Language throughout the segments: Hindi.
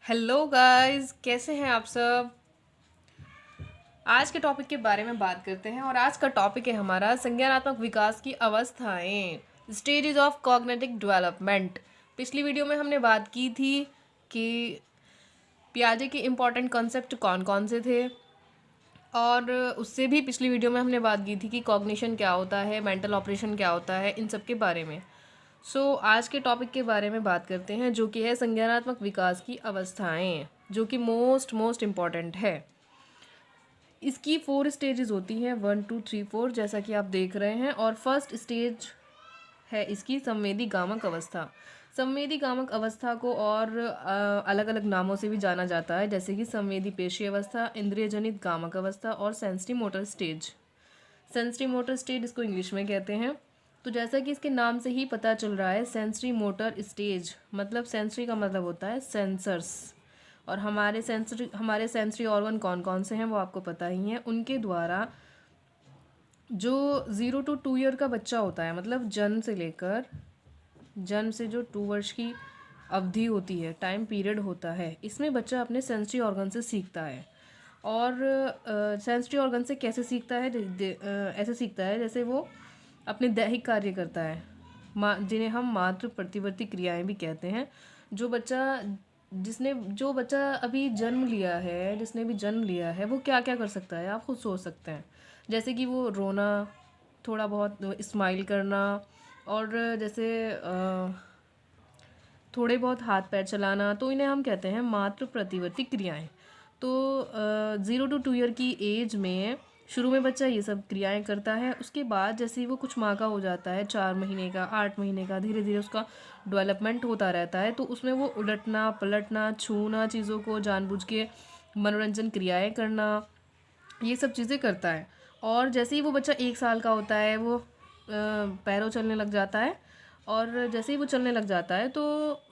हेलो गाइस, कैसे हैं आप सब। आज के टॉपिक के बारे में बात करते हैं और आज का टॉपिक है हमारा संज्ञानात्मक विकास की अवस्थाएं, स्टेजेस ऑफ कॉग्निटिव डेवलपमेंट। पिछली वीडियो में हमने बात की थी कि पियाजे के इम्पॉर्टेंट कॉन्सेप्ट कौन कौन से थे, और उससे भी पिछली वीडियो में हमने बात की थी कि कॉग्निशन क्या होता है, मेंटल ऑपरेशन क्या होता है, इन सब के बारे में। आज के टॉपिक के बारे में बात करते हैं, जो कि है संज्ञानात्मक विकास की अवस्थाएं, जो कि मोस्ट इम्पॉर्टेंट है। इसकी 4 स्टेजेस होती हैं, 1 2 3 4, जैसा कि आप देख रहे हैं। और फर्स्ट स्टेज है इसकी संवेदी गामक अवस्था। संवेदी गामक अवस्था को और अलग अलग नामों से भी जाना जाता है, जैसे कि संवेदी पेशी अवस्था, इंद्रिय जनित गामक अवस्था और sensory motor stage. Sensory motor stage इसको इंग्लिश में कहते हैं। तो जैसा कि इसके नाम से ही पता चल रहा है, सेंसरी मोटर स्टेज मतलब सेंसरी का मतलब होता है सेंसर्स। और हमारे सेंसरी ऑर्गन कौन कौन से हैं वो आपको पता ही है। उनके द्वारा जो 0 to 2 ईयर का बच्चा होता है, मतलब जन्म से जो 2 वर्ष की अवधि होती है, टाइम पीरियड होता है, इसमें बच्चा अपने सेंसरी ऑर्गन से सीखता है। और सेंसरी ऑर्गन से कैसे सीखता है, ऐसे सीखता है जैसे वो अपने दैहिक कार्य करता है, जिन्हें हम मातृ प्रतिवर्ती क्रियाएं भी कहते हैं। जो बच्चा अभी जिसने भी जन्म लिया है, वो क्या क्या कर सकता है, आप खुद सोच सकते हैं। जैसे कि वो रोना, थोड़ा बहुत स्माइल करना, और जैसे थोड़े बहुत हाथ पैर चलाना, तो इन्हें हम कहते हैं मातृ प्रतिवर्ती क्रियाएं। तो 0 to 2 ईयर की एज में शुरू में बच्चा ये सब क्रियाएं करता है। उसके बाद जैसे ही वो कुछ माह का हो जाता है, 4 महीने का, 8 महीने का, धीरे धीरे उसका डेवलपमेंट होता रहता है। तो उसमें वो उलटना पलटना, छूना, चीज़ों को जानबूझ के मनोरंजन क्रियाएं करना, ये सब चीज़ें करता है। और जैसे ही वो बच्चा 1 साल का होता है, वो पैरों चलने लग जाता है। और जैसे ही वो चलने लग जाता है, तो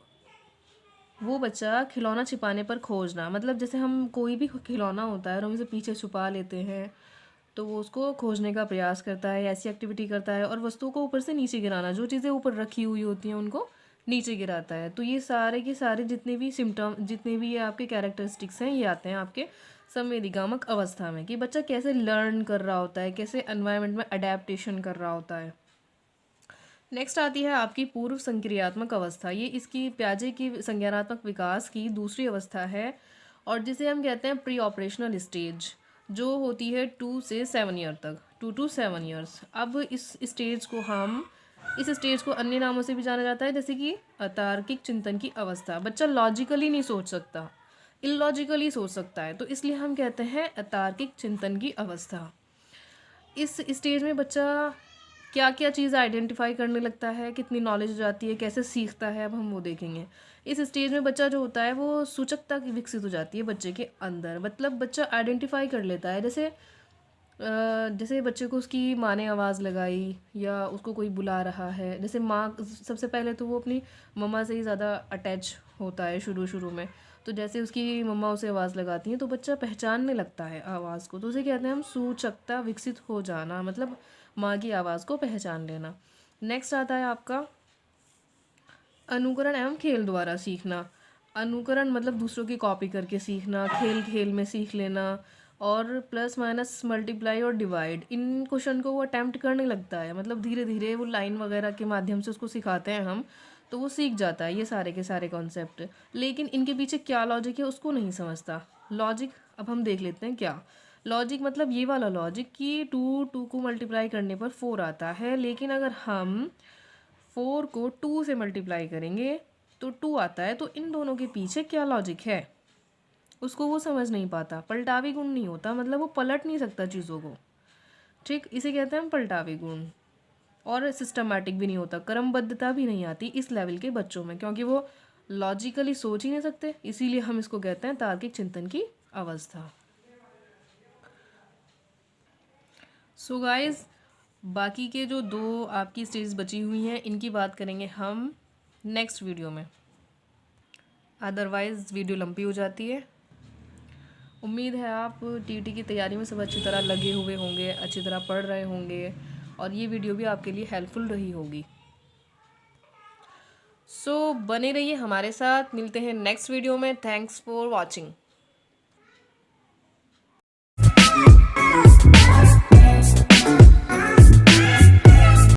वो बच्चा खिलौना छिपाने पर खोजना, मतलब जैसे हम कोई भी खिलौना होता है और हम इसे पीछे छुपा लेते हैं, तो वो उसको खोजने का प्रयास करता है, ऐसी एक्टिविटी करता है। और वस्तुओं को ऊपर से नीचे गिराना, जो चीज़ें ऊपर रखी हुई होती हैं उनको नीचे गिराता है। तो ये सारे के सारे जितने भी ये आपके कैरेक्टरिस्टिक्स हैं, ये आते हैं आपके संवेदीगामक अवस्था में, कि बच्चा कैसे लर्न कर रहा होता है, कैसे एनवायरनमेंट में अडेप्टेशन कर रहा होता है। नेक्स्ट आती है आपकी पूर्व संक्रियात्मक अवस्था। ये इसकी प्याजे की संज्ञानात्मक विकास की दूसरी अवस्था है, और जिसे हम कहते हैं प्री ऑपरेशनल स्टेज, जो होती है 2 से 7 ईयर तक, 2 to 7 ईयर्स। अब इस स्टेज को अन्य नामों से भी जाना जाता है, जैसे कि अतार्किक चिंतन की अवस्था। बच्चा लॉजिकली नहीं सोच सकता, इलॉजिकली सोच सकता है, तो इसलिए हम कहते हैं अतार्किक चिंतन की अवस्था। इस स्टेज में बच्चा क्या क्या चीज़ आइडेंटिफाई करने लगता है, कितनी नॉलेज हो जाती है, कैसे सीखता है, अब हम वो देखेंगे। इस स्टेज में बच्चा जो होता है, वो सूचकता की विकसित हो जाती है बच्चे के अंदर, मतलब बच्चा आइडेंटिफाई कर लेता है। जैसे बच्चे को उसकी माँ ने आवाज़ लगाई, या उसको कोई बुला रहा है, जैसे माँ सबसे पहले तो वो अपनी मम्मा से ही ज़्यादा अटैच होता है शुरू शुरू में। तो जैसे उसकी मम्मा उसे आवाज़ लगाती हैं, तो बच्चा पहचानने लगता है आवाज़ को, तो उसे कहते हैं हम सूचकता विकसित हो जाना, मतलब माँ की आवाज़ को पहचान लेना। नेक्स्ट आता है आपका अनुकरण एवं खेल द्वारा सीखना। अनुकरण मतलब दूसरों की कॉपी करके सीखना, खेल खेल में सीख लेना, और प्लस माइनस मल्टीप्लाई और डिवाइड, इन क्वेश्चन को वो अटैम्प्ट करने लगता है। मतलब धीरे धीरे वो लाइन वगैरह के माध्यम से उसको सिखाते हैं हम, तो वो सीख जाता है ये सारे के सारे कॉन्सेप्ट। लेकिन इनके पीछे क्या लॉजिक है उसको नहीं समझता। लॉजिक अब हम देख लेते हैं क्या। लॉजिक मतलब ये वाला लॉजिक कि 2 को मल्टीप्लाई करने पर 4 आता है, लेकिन अगर हम 4 को 2 से मल्टीप्लाई करेंगे तो 2 आता है। तो इन दोनों के पीछे क्या लॉजिक है उसको वो समझ नहीं पाता। पलटावी गुण नहीं होता, मतलब वो पलट नहीं सकता चीज़ों को। ठीक, इसे कहते हैं हम पलटावी गुण। और सिस्टमैटिक भी नहीं होता, क्रमबद्धता भी नहीं आती इस लेवल के बच्चों में, क्योंकि वो लॉजिकली सोच ही नहीं सकते। इसीलिए हम इसको कहते हैं तार्किक चिंतन की अवस्था। सो गाइस, बाकी के जो 2 आपकी स्टेज बची हुई हैं, इनकी बात करेंगे हम नेक्स्ट वीडियो में। अदरवाइज़ वीडियो लंबी हो जाती है। उम्मीद है आप टीटी की तैयारी में सब अच्छी तरह लगे हुए होंगे, अच्छी तरह पढ़ रहे होंगे, और ये वीडियो भी आपके लिए हेल्पफुल रही होगी। सो बने रहिए हमारे साथ, मिलते हैं नेक्स्ट वीडियो में। Thanks for watching.